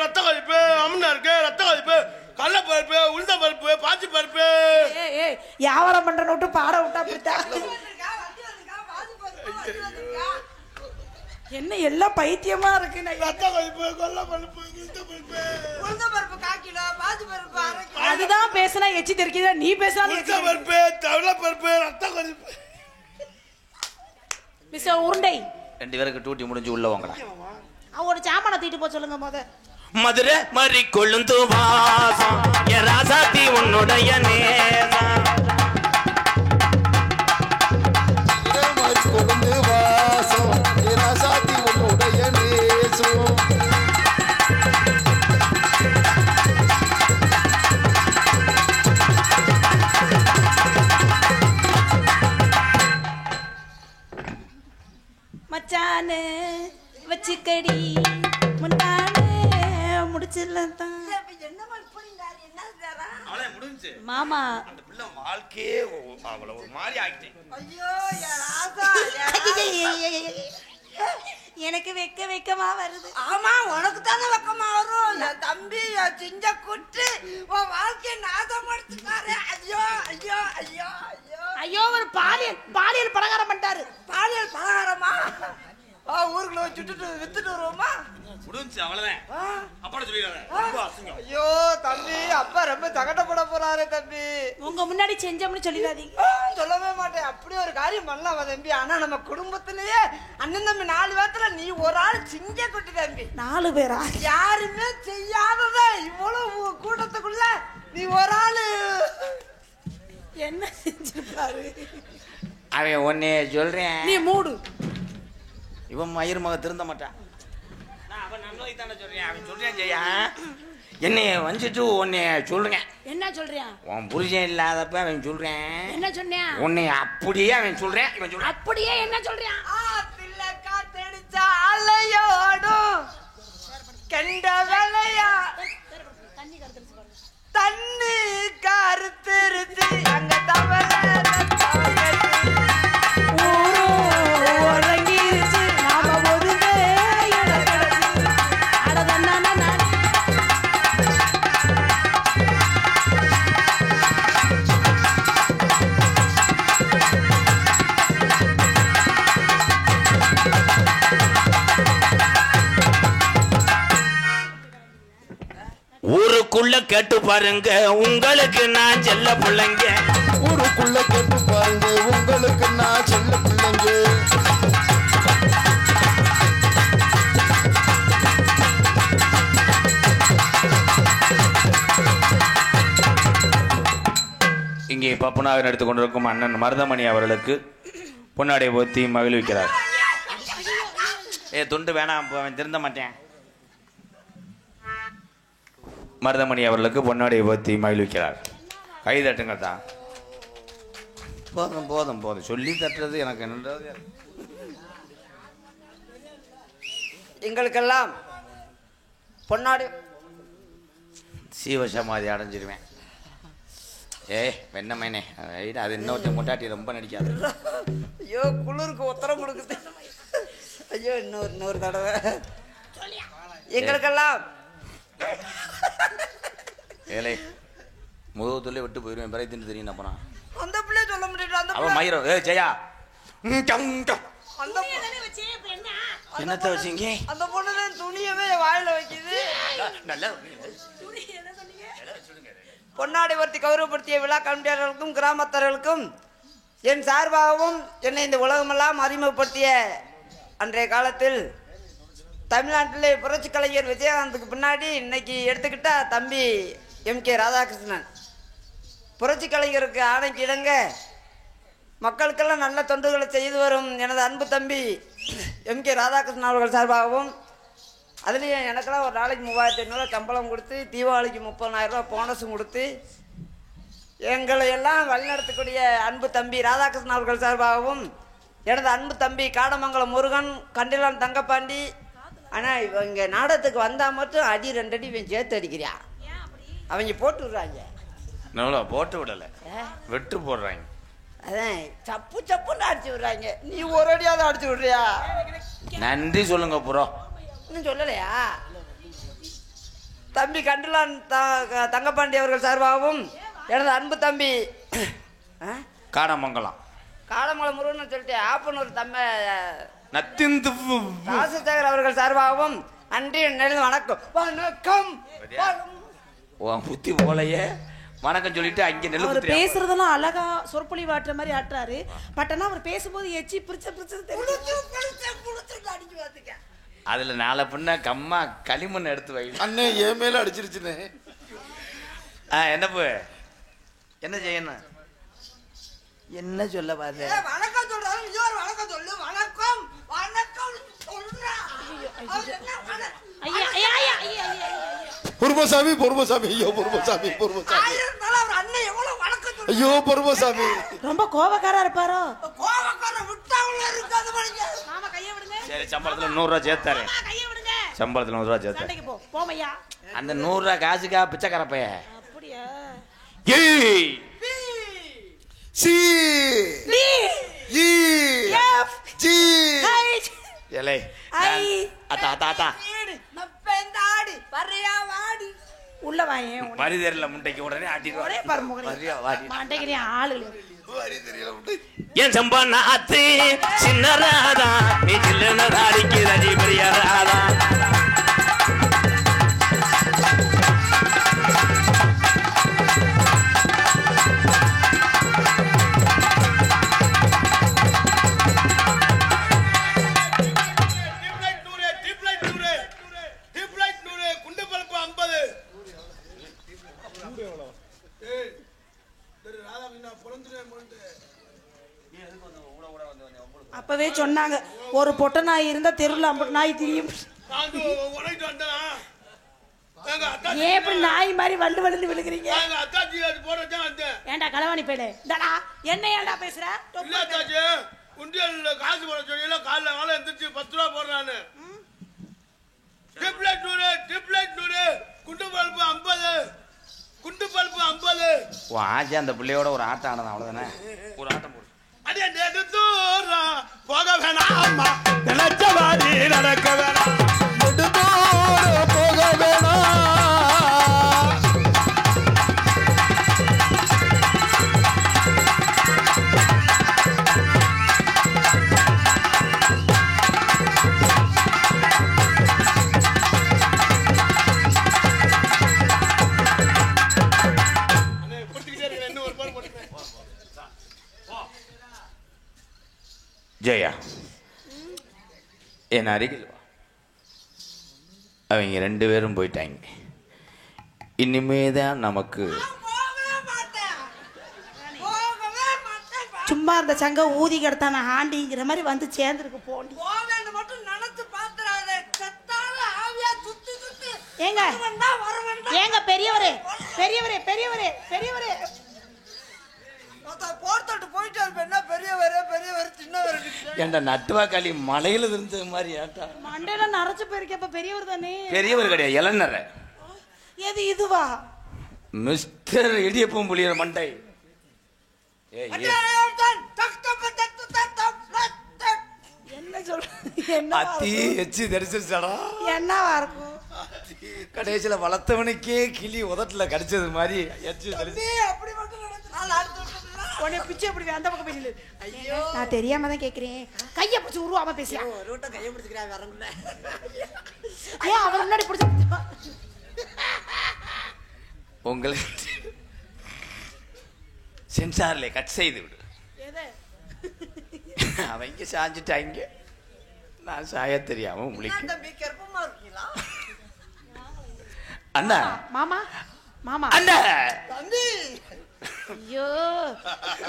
ரத்த கொதிப்பு அம்மனா இருக்கு. ரத்த கொதிப்பு கடல பருப்பு உளுந்த பருப்பு பாசி பருப்பு. ஏய் வியாபாரம் பண்ற நோட்டு பாட விட்டா அப்படித்தா. என்ன எல்லாம் பைத்தியமா இருக்கு. ரத்த கொதிப்பு கடல பருப்பு உளுந்த பருப்பு 1/4 கிலோ, பாசி பருப்பு 1/2 கிலோ. அதுதான் பேசினா எச்சி தெரிக்குதா? நீ பேசினா உளுந்த பருப்பு கடல பருப்பு ரத்த கொதிப்பு. மிஸ்டர் உருண்டை, 2 பேருக்கு டூட்டி முடிஞ்சு உள்ள வாங்கடா. ஒரு சாமான தூக்கிட்டு போ சொல்லுங்க முத. மதுரை மறி கொழுந்து வாசம் என் ராசாத்தி உன்னுடைய நேசம். கொழுந்து வாசம் ராசாத்தி உன்னுடைய நேசம். மச்சானே வச்சுக்கடி முன்னானே முடிச்சிடலாம் தான். என்னமா இப்படிங்கிறாரு? என்ன சாரா? அவளே முடிஞ்சு மாமா அந்த பிள்ளை வாழ்க்கையே அவளை ஒரு மாதிரி ஆக்கிட்டேன். ஐயோ என் ராசா. எனக்கு வெக்கமா வருது. ஆமா உனக்கு தானே வெக்கமா வரும். என் தம்பி என் சிஞ்ச குட்டு உன் வாழ்க்கையை நாசப்படுத்திட்டாரு. ஐயோ ஐயோ ஐயோ ஐயோ. ஐயோ ஒரு பாலியல் பலகாரம் பண்ணிட்டாரு. பாலியல் பலகாரமா? ஊருக்குள்ள சுட்டுட்டு வித்துட்டு வருவோமா? முடிஞ்சு அவ்வளவுதான். அப்பாட சொல்லிடுறேன். ஐயோ தம்பி, அப்பா ரொம்ப சகட்டப்பட போறாரு தம்பி. உங்க முன்னாடி செஞ்சோம்னு சொல்லிடாதீங்க. சொல்லவே மாட்டேன். அப்படி ஒரு காரியம் பண்ணலாம் தம்பி. ஆனா நம்ம குடும்பத்திலேயே அண்ணன் தம்பி 4 பேத்துல நீ ஒரு ஆள் சிங்க குட்டி தம்பி. 4 பேரா? யாருமே செய்யாதத இவ்வளவு கூட்டத்துக்குள்ள நீ ஒரு ஆளு என்ன செஞ்சிருப்பாரு? அவன் ஒன்னே சொல்றேன், நீ மூடு. இவன் மயிர் மக திருந்த மாட்டான். அப்ப நன்னோய் தானே சொல்றேன். அவன் சொல்றேன் செய்யா. என்னைய வஞ்சிட்டு உன்னைய சொல்றேன். என்ன சொல்றியா? உன் புருஷன் இல்லாதப்ப அவன் சொல்றேன். என்ன சொன்னியா? உன்னை அப்படியே அவன் சொல்றேன். இவன் சொல்றான். அப்படியே என்ன சொல்றியா? ஆத்துல காத்தடிச்சா அலையோடும் கண்ட வேலையா தண்ணி கருத்திருச்சு அங்க தவற உறங்கிருச்சு நாம ஒதுவே ஊருக்குள்ள கேட்டு பாருங்க உங்களுக்கு நான் செல்ல பிள்ளைங்க. ஊருக்குள்ள கேட்டு பாருங்க உங்களுக்கு நான் செல்ல பிள்ளைங்க. இங்கே பப்புனாக நடத்தி கொண்டிருக்கும் அண்ணன் மருதமணி அவர்களுக்கு பொன்னாடை போத்தி மகிழ்விக்கிறார். துண்டு வேணாம், அவன் திருந்த மாட்டேன். மருதமணி அவர்களுக்கு பொன்னாடை போத்தி மகிழ்விக்கிறார். கை தட்டுங்க தான். போதும் போதும் போதும் சொல்லி தட்டுறது எனக்கு என்னன்றது. எங்களுக்கெல்லாம் பொன்னாடு சீவசமாதி அடைஞ்சிருவேன். வெண்ணமேனே அது இன்னொருத்த முட்டாட்டி ரொம்ப நடிக்காது. ஐயோ குளிருக்கு உத்தரம் கொடுக்குது. ஐயோ இன்னொரு தடவை எங்களுக்கெல்லாம் ஏலே முதுகுத்துள்ளே விட்டு போயிடுவேன். பிறகு தின்னு தெரியும் அப்புறம் அந்த பிள்ளை சொல்ல முடியாது. அந்த அவன் மயிரம் ஜெயா என்னத்த வச்சீங்க? அந்த பொண்ணு தான் துணியவே வாயில வைக்குது. பொன்னாடை ஒருத்தி கௌரவப்படுத்திய விழா கமிட்டியாளர்களுக்கும் கிராமத்தர்களுக்கும் என் சார்பாகவும் என்னை இந்த உலகமெல்லாம் அறிமுகப்படுத்திய அன்றைய காலத்தில் தமிழ்நாட்டிலே புரட்சி கலைஞர் விஜயகாந்துக்கு பின்னாடி இன்னைக்கு எடுத்துக்கிட்டா தம்பி MK ராதாகிருஷ்ணன் புரட்சி கலைஞருக்கு ஆணைக்கு இணங்க மக்களுக்கெல்லாம் நல்ல தொண்டுகளை செய்து வரும் எனது அன்பு தம்பி MK ராதாகிருஷ்ணன் அவர்கள் சார்பாகவும் அதுலேயும் எனக்கெல்லாம் ஒரு நாளைக்கு 3500 சம்பளம் கொடுத்து தீபாவளிக்கு 30,000 ரூபா போனஸும் கொடுத்து எங்களை எல்லாம் வழிநடத்தக்கூடிய அன்பு தம்பி ராதாகிருஷ்ணன் அவர்கள் சார்பாகவும் எனது அன்பு தம்பி காடமங்கலம் முருகன் கண்டிலான் தங்கப்பாண்டி. ஆனால் இவங்க நாடகத்துக்கு வந்தால் மட்டும் அடி 2 அடி இவன் சேர்த்து அடிக்கிறியா? அவங்க போட்டு விடுறாங்க. போட்டு விடலை, வெட்டு போடுறாங்க. அதான் சப்பு சப்புன்னு அடிச்சு விடுறாங்க. நீ ஒரு அடியாவது அடிச்சு விடுறியா? நன்றி சொல்லுங்க புறோ. இன்னும் சொல்லலையா? தம்பி கண்டிலான் தங்கப்பாண்டி அவர்கள் சார்பாகவும் எனது அன்பு தம்பி காடமங்கலம் காடமங்கலம் முருகன் சொல்லிட்டு ஆப்பனூர் தம்ப ராசசேகர் அவர்கள் சார்பாகவும் நன்றி நெல் வணக்கம். வணக்கம் புத்தி போலையே வணக்கம் சொல்லிட்டு அங்கே நெல் அவர் பேசுறதெல்லாம் அழகா சொற்பொழிவாற்ற மாதிரி ஆட்டுறாரு. பட் ஆனா அவர் பேசும்போது எச்சி பிரிச்ச அதுல நாளை பின்ன கம்மா களிமண் எடுத்து வை. அண்ணே என் மேல அடிச்சிருச்சுனே. என்னப்பு என்ன செய்யணும்? என்ன சொல்ல பாரு? வணக்கம் சொல்றாங்க. இன்னொரு வணக்கம் சொல்லு. வணக்கம் வணக்கம் சொல்றா. பொறுமசாமி பொறுமசாமி ஐயோ பொறுமசாமி பொறுமசாமி அண்ணன் எவ்வளவு வணக்கம் சொல்லு. ஐயோ பொறுமசாமி ரொம்ப கோபக்காரா இருப்பாரோ? கோபக்கார விட்டாவுல இருக்காது மணிங்க. மாமா கைய விடுங்க. சரி சம்பளத்துல 100 ரூபா சேர்த்தாரு. கைய விடுங்க. சம்பளத்துல 100 ரூபா சேர்த்தாரு. சண்டைக்கு போ போமையா. அந்த 100 ரூபா காசுக்கா பிச்சைக்கார பைய. அப்படியா? ஏய் C D F G H ஏலே ஐ அத்தா நப்பேந்தாடி வரையா வாடி உள்ள வாயேன். பரிதேர்ல முட்டைக்கு உடனே ஆட்டிடுவா. ஒரே பரமுகனே மாட்டேங்கறே ஆளுங்க. ஏன் சம்பா நாத்து சின்ன ராதா நீ சில்லன தாடிக்கு ரஜி பெரிய ராதா. அப்பவே சொன்னாங்க ஒரு பொட்ட நாய் இருந்தா தெருவில் 50 நாய் திரியும். ஏன் இப்படி நாய் மாதிரி வண்டு வண்டு விழுகிறீங்க? ஏன்டா களவாணி பேடு இந்தாடா என்ன ஏன்டா பேசுற? குண்டியல்ல காசு போட சொல்லி காலைல காலை எந்திரிச்சு 10 ரூபா போடுறானு. டிப்லெட் நூறு குண்டு பல்பு 50 குண்டு பல்பு 50. ஆஜி அந்த பிள்ளையோட ஒரு ஆட்டம் ஆனது அவ்வளவுதானே. ஒரு ஆட்டம் போடு. அடே நெடுதூரா போக வேணாமா நினைச்சவாடி நடக்க வேணாம். நெடுதூரா போக வேணாம். ஜெயா என் அருகில் வா. அவங்க 2 பேரும் போயிட்டாங்க. இனிமேதான் நமக்கு சும்மா இருந்த சங்க ஊதி கிடத்தான ஆண்டிங்கிற மாதிரி வந்து சேர்ந்துருக்கு போண்டி. ஏங்க ஏங்க பெரியவரே பெரியவரே பெரியவரே பெரியவரே ஏன்டா நட்டுவாக்காளி மலையில இருந்த மாதிரி ஆட்டா மண்டையில நரைச்சு போயிருக்கப்ப பெரியவர் தானே. பெரியவர் கிடையாது இளநர. எது இதுவா? மிஸ்டர் இடியப்பம் புளியர் மண்டை. என்ன சொல்ற? என்ன அத்தி எச்சி தரிசிச்சாடா. என்னவா இருக்கும்? கடைசியில வளர்த்தவனுக்கே கிளி உதட்டுல கடிச்சது மாதிரி எச்சி தரிசி. உன்னை பிச்சை எப்படி அந்த பக்கம் பேசல? ஐயோ நான் தெரியாம தான் கேக்குறேன். கைய பிடிச்சு உருவாம பேசியா? ரோட்ட கைய பிடிச்சுக்கிறான் வரங்கல. ஏன் அவர் முன்னாடி பிடிச்சு உங்களை சென்சார்ல கட் செய்து விடு. அவங்க சாஞ்சிட்டாங்க. நான் சாய தெரியாம உங்களுக்கு அண்ணா மாமா மாமா அண்ணா ஐயோ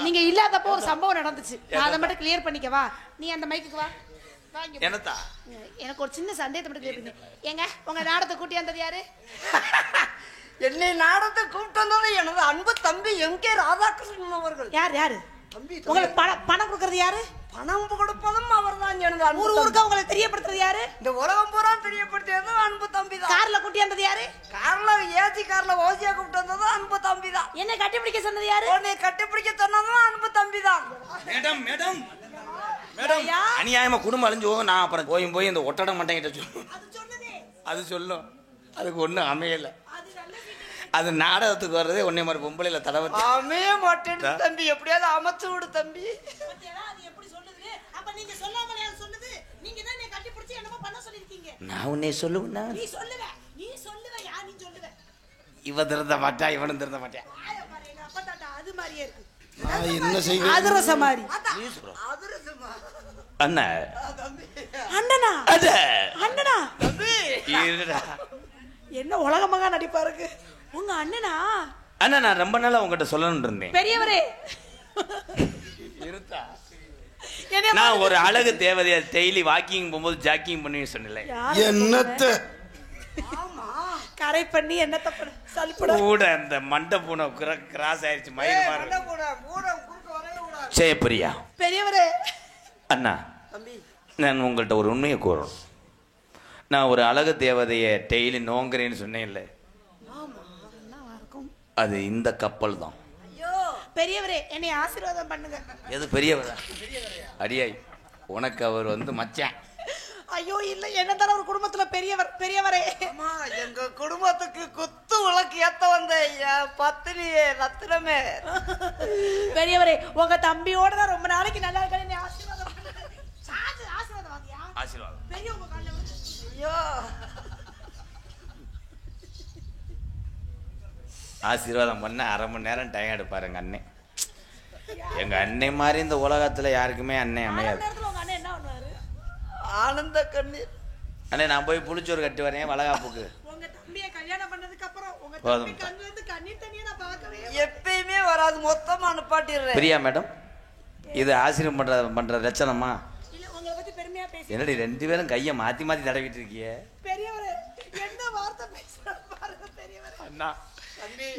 நீங்க இல்லாதப்போ ஒரு சம்பவம் நடந்துச்சு. நான் அதை மட்டும் கிளியர் பண்ணிக்கவா? நீ அந்த மைக்குக்கு வா. என்னத்தா? எனக்கு ஒரு சின்ன சந்தேகத்தை மட்டும் கிளியர் பண்ணி. ஏங்க உங்க நாடத்தை கூட்டி வந்தது யாரு? என்னை நாடத்தை கூப்பிட்டு வந்தது எனது அன்பு தம்பி MK ராதாகிருஷ்ணன் அவர்கள். யார் யாரு? உங்களுக்கு பணம் கொடுக்கறது யாரு? பணம் கொடுப்பதும் அவர் தான். எனது அன்பு ஊரு ஊருக்கு உங்களை தெரியப்படுத்துறது யாரு? இந்த உலகம் பூரா தெரியப்படுத்தியது அன்பு தம்பி தான். கார்ல கூட்டி வந்தது யாரு? கார்ல ஏசி கார்ல ஓசியா கூப்பிட்டு வந்தது அன்பு தம்பி தான். என்ன கட்டிப்பிடிக்க சொன்னது யாரு? உன்னை கட்டிப்பிடிக்க சொன்னதும் அன்பு தம்பி தான். மேடம் மேடம் மேடம் அநியாயமா குடும்பம் அழிஞ்சு போகும். நான் அப்புறம் போய் இந்த ஒட்டட மண்டைகிட்ட சொல்லுவேன். அது சொல்லும். அதுக்கு ஒன்றும் அமையல. அது நாடகத்துக்கு வர்றதே ஒன்னே மாதிரி பொம்பளையில தடவை அமைய மாட்டேன் தம்பி. எப்படியாவது அமைச்சு விடு தம்பி. நான் உன்னை சொல்லுவேன்னா நீ சொல்லுவ நீ சொல்லுவ யா நீ சொல்லுவ. இவ திருந்த மாட்டா இவனும் திருந்த மாட்டேன். அது மாதிரியே இருக்கு. நான் என்ன செய்வேன்? அதிரச மாதிரி. அண்ணா அண்ணனா அண்ணனா இருடா. என்ன உலகமாக நடிப்பா இருக்கு உங்க அண்ணனா? அண்ணா நான் ரொம்ப நாளா உங்ககிட்ட சொல்லணும்னு இருந்தேன். பெரியவரே இருத்தா நான் ஒரு அழகு தேவதையா டெய்லி வாக்கிங் போகும்போது ஜாக்கிங் பண்ணி சொன்னேன். என்னத்த கரை பண்ணி என்னத்த சலிப்பட கூட அந்த மண்டை பூனை கிராஸ் ஆயிடுச்சு. மயிர் மாதிரி செய்யப்பரியா பெரியவரே. அண்ணா நான் உங்கள்கிட்ட ஒரு உண்மையை கூறணும். நான் ஒரு அழகு தேவதையை டெய்லி நோங்குறேன்னு சொன்னேன்ல, அது இந்த கப்பல் தான். பெரியவரே என்னை ஆசீர்வாதம் பண்ணுங்க. எது பெரியவரா? அடியாய் உனக்கு அவர் மச்சான். ஐயோ இல்ல என்ன தான ஒரு குடும்பத்துல பெரியவர். பெரியவரே எங்க குடும்பத்துக்கு குத்து விளக்கு ஏத்த வந்த பத்தினி ரத்தினமே. பெரியவரே உங்க தம்பியோட தான் ரொம்ப நாளைக்கு நல்லா இருக்க. என்னை ஆசீர்வாதம் பண்ணுங்க. ஆசீர்வாதம் வாங்கியா? ஆசீர்வாதம் பெரிய உங்க கால்ல விழுந்து. ஐயோ ஆசீர்வாதம் பண்ண 1/2 மணி நேரம் டைம் எடுப்பாரு எங்க அண்ணன். எங்க அண்ணன் மாதிரி இந்த உலகத்துல யாருக்குமே அண்ணன் அமையாது. உங்க அண்ணன் என்ன பண்ணுவாரு? ஆனந்த கண்ணீர். அண்ணே நான் போய் புளிச்சோறு கட்டி வரேன் வளகாப்புக்கு. உங்க தம்பியை கல்யாணம் பண்ணதுக்கு அப்புறம் உங்க போதும். தம்பி கண்ணுல இருந்து கண்ணீர் தண்ணியை நான் பார்க்கவே எப்பயுமே வராது. மொத்தமா அனுப்பாட்டிடுறேன். பிரியா மேடம் இது ஆசீர்வாதம் பண்ற லட்சணமா? இல்ல உங்களை பத்தி பெருமையா பேசி என்னடி 2 பேரும் கையை மாத்தி மாத்தி தடவிட்டு இருக்கிய? பெரியவரே என்ன வார்த்தை பேசுறாரு பாருங்க பெரியவரே. அண்ணா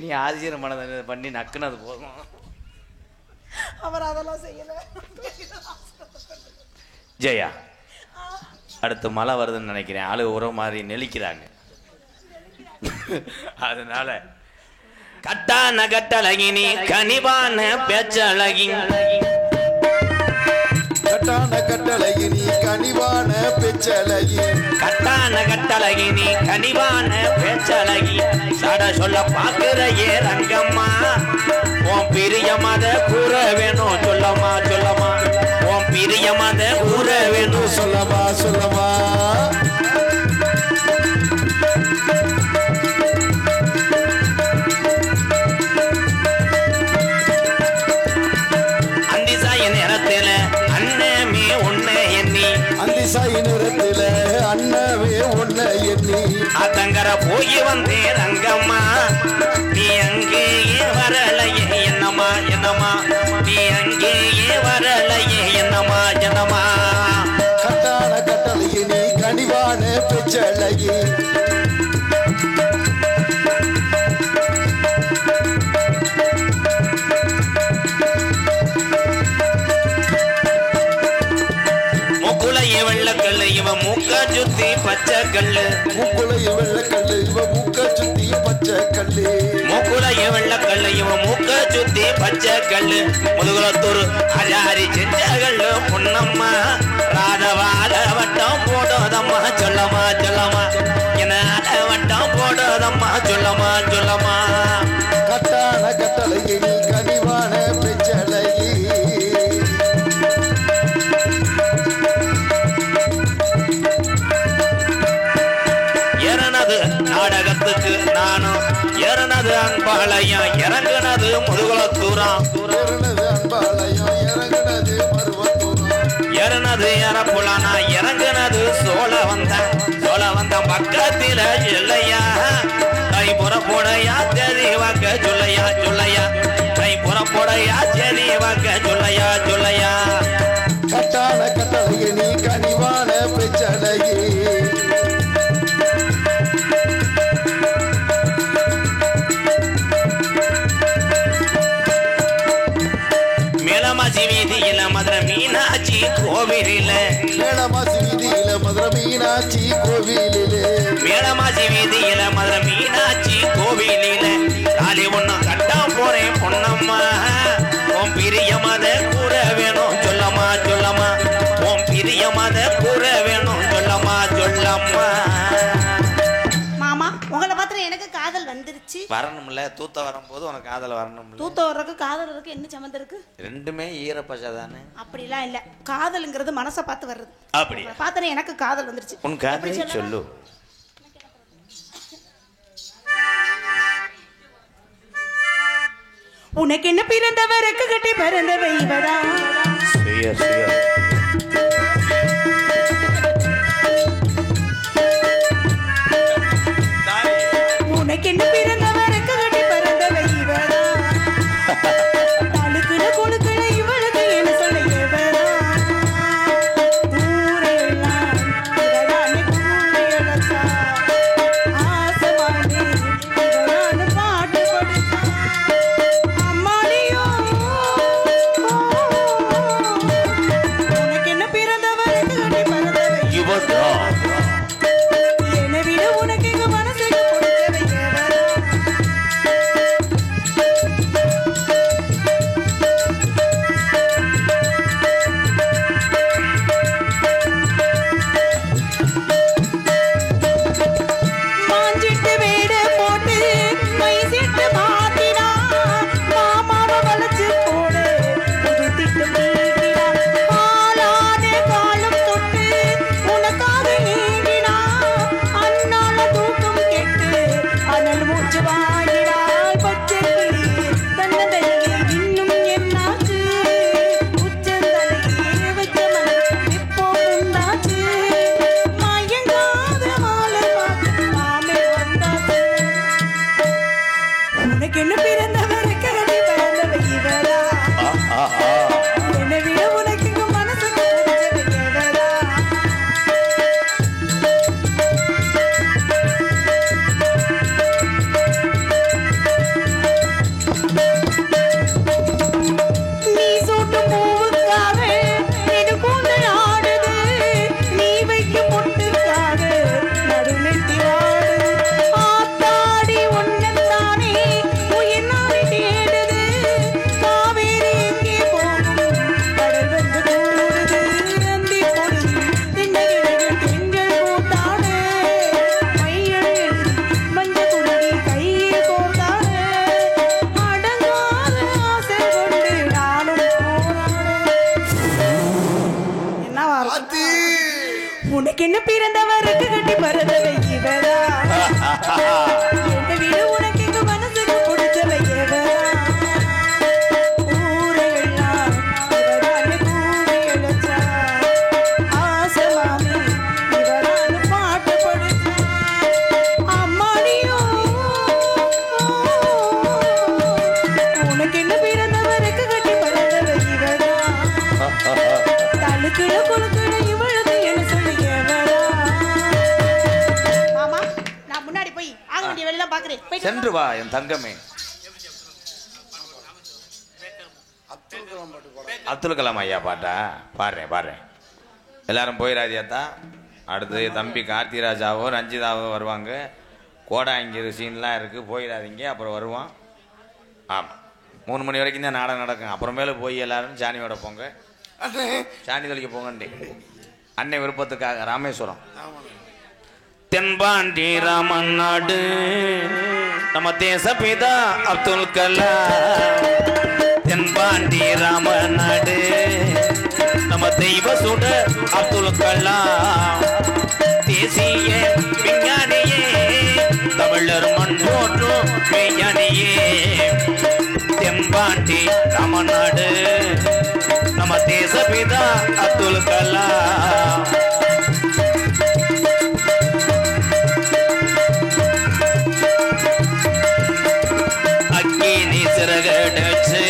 நீ ஆதிசீரம் பண்ணி நக்குனது போதும். அவர் அதெல்லாம் செய்யல. ஜெயா, அடுத்து மழை வருதுன்னு நினைக்கிறேன். ஆளு உரம் மாதிரி நெளிக்கிறாங்க. அதனால கட்டான கட்டழகினி கனிவான பேச்சழகி, கட்டான கட்டழகினி கனிவான பேச்சழகி, கட்டான கட்டழகினி கனிவான பேச்சழகி, சட சொல்ல பாக்குற ஏ ரங்கம்மா, உன் பிரியமத கூற வேணும் சொல்லமா சொல்லமா, உன் பிரியமத கூற வேணும் சொல்லமா சொல்லமா. அந்திசாய நேரத்துல அண்ணமே உன்னை எண்ணி, அந்திசாய நேரத்துல அண்ணவே உன்னை எண்ணி, அத்தங்கர போய் வந்தே ரங்கம்மா, நீ அங்கேயே வரலையே என்னம்மா என்னம்மா, நீ அங்கேயே வரலையே என்னம்மா என்னம்மா. கட்டான கட்டழகினி கனிவான பேச்சழகி, மூக்குலைய வெள்ளக்கல்லு இவ மூக்க சுத்தி பச்சை கல்லு, மூக்குலைய வெள்ளக்கல்லு இவ மூக்க சுத்தி பச்சை கல்லு, மூக்குலைய வெள்ளக்கல்லு இவ மூக்க சுத்தி பச்சை கல்லு, முதுகுலத்தூர் அஜாரி செஞ்ச கல்லு பொன்னம்மா, ராதவால வட்டம் போடுதம்மா சொல்லமா சொல்லமா, என வட்டம் போடுதம்மா சொல்லமா சொல்லமா. கட்டான கட்டழகினி கனிவான பேச்சழகி, ஏறனது நாடகத்துக்கு நானும் ஏறனது அன்பாளையம், இறங்குனது முதுகுலத்தூரம், ஏறினது அன்பாலயம் இறங்குனது மருவத்தூரம், ஏறனது ஏறப்புலானா இறங்குனது சோழ வந்த பக்கத்தில இல்லையா, கை புறப்போடையா தெரி வாக்க சொல்லையா சொல்லையா, கை புறப்போடையா தெரி வாக்க சொல்லையா சொல்லையா. கட்டான கட்டழகினி கனிவான பேச்சழகி, மேலமாசி வீதியில மதுரை மீனாட்சி கோவிலில, மேலமாசி வீதியில மதுரை மீனாட்சி கோவிலிலே, மேலமாசி வீதியில மதுரை மீனாட்சி கோவிலில, காலி ஒண்ணு கட்டா போறேன் பொன்னம்மா, உன் பிரியமத கூற வேணும் சொல்லமா சொல்லமா, உன் பிரியமத கூற வேணும் சொல்லமா சொல்லம்மா. மாமா உங்களை பார்த்து எனக்கு காதல் வந்துருச்சு. வரணும்ல, தூத்த வரும்போது உனக்கு காதல் வரணும்ல. தூத்த வர்றதுக்கு காதல் இருக்கு என்ன சம்மந்தம் இருக்கு? ரெண்டுமே ஈரப்பசை தானே. அப்படிலாம் இல்ல, காதல்ங்கிறது மனசை பார்த்து வர்றது. அப்படி பார்த்தனே எனக்கு காதல் வந்துருச்சு. உன் காதலை சொல்லு. உனக்கு என்ன பிறந்தவருக்கு கட்டி பிறந்தவை இவதா, சுய சுய உனக்கு என்ன பிறந்தவருக்கு கட்டி பிறந்தவை இவதா, அழுக்குல கொழுக்குல இவளுக்கு என்ன சொல்ல இவதா, ஊரெல்லாம் இவதானே கூரையழகா, ஆசமானே இவதானே பாட்டு கொடுத்தா, அம்மாடியோ என்ன பிறந்தவருக்கு கட்டி பறந்தவை இவரா எந்த வீடு உனக்கு எங்க மனசுக்கு பிடிச்சவை எவரா ஊரையெல்லாம் இவரான கூவி எழுச்சா ஆசை மாமி இவரான பாட்டு படிச்சா அம்மாடியோ உனக்கு என்ன பிறந்தவருக்கு கட்டி பறந்தவை இவரா தலுக்குல குலுக்குல இவளுக்கு என்ன சொல்லி எவரா மாமா நான் முன்னாடி போய் ஆக வேண்டிய வேலையெல்லாம் பாக்குறேன் சென்று வா என் தங்கமே. அப்துல் கலாம் ஐயா பாட்டா பாடுறேன். எல்லாரும் போயிடாதியாத்தா. அடுத்து தம்பி கார்த்திராஜாவோ ரஞ்சிதாவோ வருவாங்க. கோடாங்கிற சீன்லாம் இருக்குது, போயிடாதீங்க. அப்புறம் வருவான். ஆமாம், 3 மணி வரைக்கும் தான் நாடகம் நடக்கும். அப்புறமேல போய் எல்லாரும் சாணியோட போங்க, சாணி தொலைக்க போங்கண்டி. அன்னை விருப்பத்துக்காக ராமேஸ்வரம். தென்பாண்டி ராமன் நாடு நம்ம தேசபிதா அப்துல் கலாம். தென்பாண்டி ராமன் நாடு நம்ம தெய்வ சுட அப்துல் கலாம். தேசிய விஞ்ஞானியே தமிழர் மண் போற்றும் விஞ்ஞானியே. தென்பாண்டி ராமன் நாடு நம்ம தேசபிதா அப்துல் கலாம். அக்கினி சிறகடிச்சு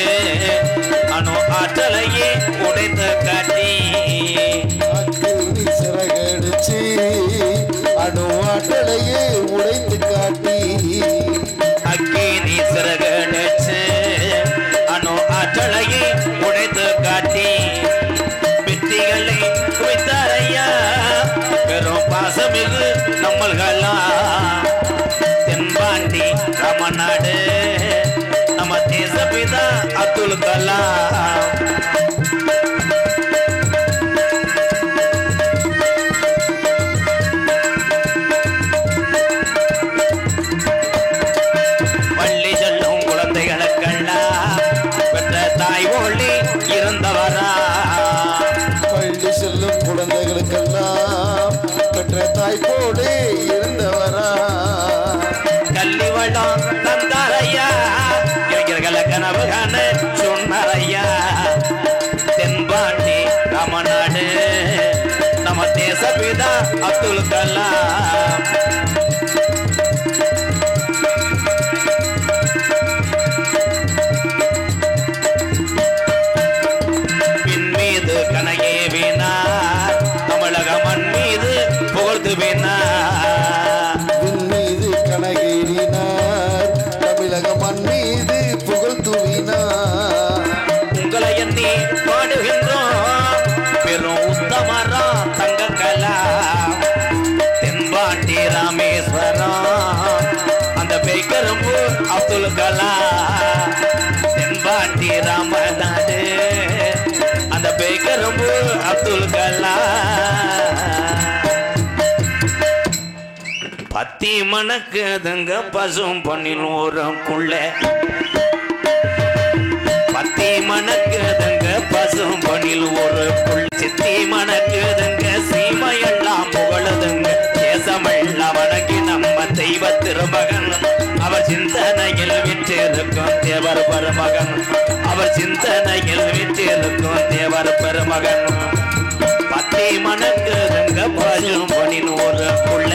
அணு ஆற்றலையே உடைத்து காட்டி. அக்கினி சிறகடிச்சு அணு ஆற்றலையே உடைத்து காட்டி. அக்கினி சிறகடிச்சு அணு ஆற்றலையே உடைத்து காட்டி. வெற்றிகளை குவித்தாரையா பெரும் பாசமிகு நம்மள்களா. தென்பாண்டி ராமநாடு நம்ம தேசபிதா அப்துல் கலாம். பள்ளி செல்லும் குழந்தைகளுக்கெல்லாம் பெற்ற தாய் ஒளி இருந்தவரா. பள்ளி செல்லும் குழந்தைகளுக்கெல்லாம் பெற்ற தாய்ப்போடு இருந்தவரா. கல்வி வளம் தந்தாரையா இளைஞர்களை கனவு காண சொன்னாரையா. தென்பாண்டி ராமநாடு நம்ம தேசபிதா அப்துல் கலாம். பின் மீது கனையே வீணார் தமிழக மண் மீது புகழ்ந்து வீணார். விண் மீது கனகேறினார் தமிழக மண் மீது புகழ் துவினார். உங்களை எண்ணி பாடுகின்றோம் பெரும் உத்தமரா தங்க கலா. தென்பாண்டி ராமேஸ்வரம் அந்த பேய்கரும்பு அப்துல் கலாம். தென்பாண்டி ராமநாடு அந்த பேய்கரும்பு அப்துல் கலாம். பத்தி மணக்குதுங்க பசும் பண்ணில் ஊருக்குள்ள. பத்தி மணக்குதுங்க பசும் பண்ணில் ஊருக்குள்ள. சித்தி மணக்குதுங்க சீமையெல்லாம் புகழுதுங்க. தேசமெல்லாம் வணங்கி நம்ம தெய்வ திருமகன். அவர் சிந்தனையில் விற்றிருக்கும் தேவர் பெருமகன். அவர் சிந்தனையில் விற்றிருக்கும் தேவர் பெருமகன். பத்தி மணக்குதுங்க பசும் பண்ணில் ஊருக்குள்ள.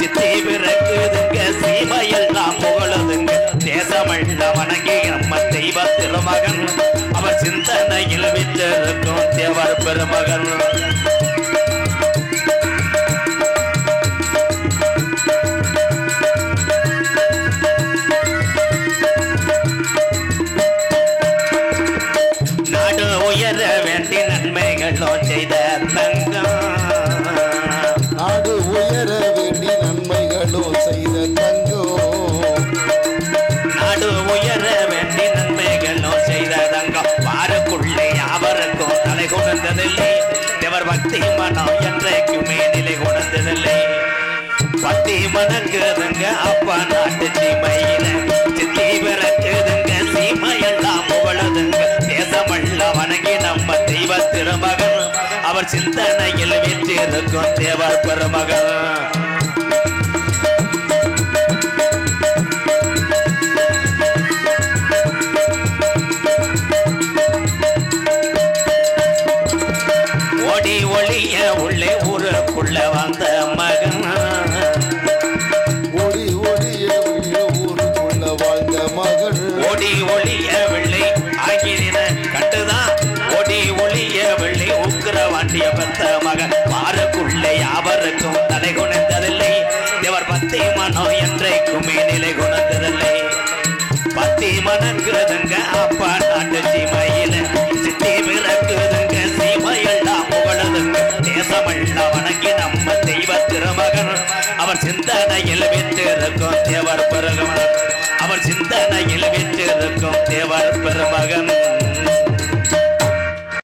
சித்தி பிறக்குதுங்க சீமையெல்லாம் புகழுதுங்க. தேசமெல்லாம் வணங்கி நம்ம தெய்வ திருமகன். அவர் சிந்தனையில் விற்றிருக்கும் தேவர் பெருமகன். நாடு உயர வேண்டி நன்மைகளும் செய்த தங்கம். நாடு உயர வேண்டி நன்மைகளும் செய்த தங்கம். நாடு உயர வேண்டி நன்மைகளும் செய்த தங்கம். பாருக்குள்ளே அவருக்கும் தலை கொண்டதில்லை. தேவர் பக்தி மனம் என்றைக்குமே நிலை கொண்டதில்லை. பத்தி மணக்குதுங்க அப்பா நாட்டு சீமையில. சித்தி பிறக்குதுங்க சீமையெல்லாம் புகழுதுங்க. தேசமெல்லாம் வணங்கி நம்ம தெய்வ திருமகன். அவர் அவர் சிந்தனையில் வீற்றிருக்கும் தேவர் பெருமகன் ஓடி ஒளிய உள்ளே ஊருக்குள்ள வந்த மகன் ஓடி ஓடிய ஊருக்குள்ள வாழ்ந்த மகன் ஓடி ஒளிய வெள்ளை ஆகின கண்டுதான் ஓடி ஒளிய வெள்ளை உக்கிர வாண்டிய பெத்த மகன் மாறுக்குள்ளே யாவருக்கும் தலை குணந்ததில்லை தேவர் பத்தி மனோ என்றைக்குமே நிலை குணந்ததில்லை பத்தி மனங்கிற